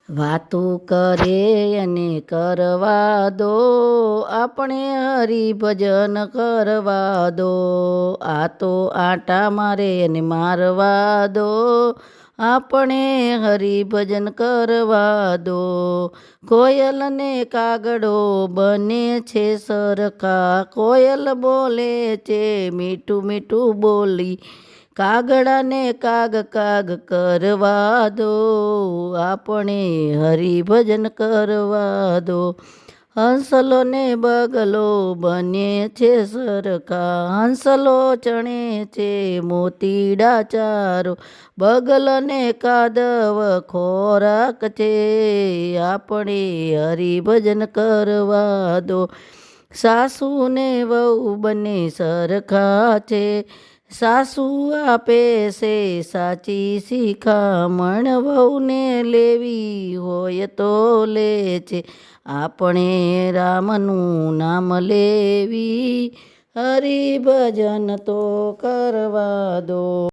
વાતું કરે અને કરવા દો, આપણે હરિભજન કરવા દો. આ તો આટા મારે અને મારવા દો, આપણે હરિભજન કરવા દો. કોયલ ને કાગડો બને છે સરખા, કોયલ બોલે છે મીઠું મીઠું બોલી, કાગડાને કાગ કાગ કરવા દો, આપણે હરિભજન કરવા દો. હંસલો ને બગલો બને છે સરખા, હંસલો ચણે છે મોતીડા ચારો, બગલ ને કાદવ ખોરાક છે, આપણે હરિભજન કરવા દો. સાસુ ને વહુ બંને સરખા છે, સાસુ આપે છે સાચી શિખામણ, વહુને લેવી હોય તો લે છે, આપણે રામનું નામ લેવી, હરિભજન તો કરવા દો.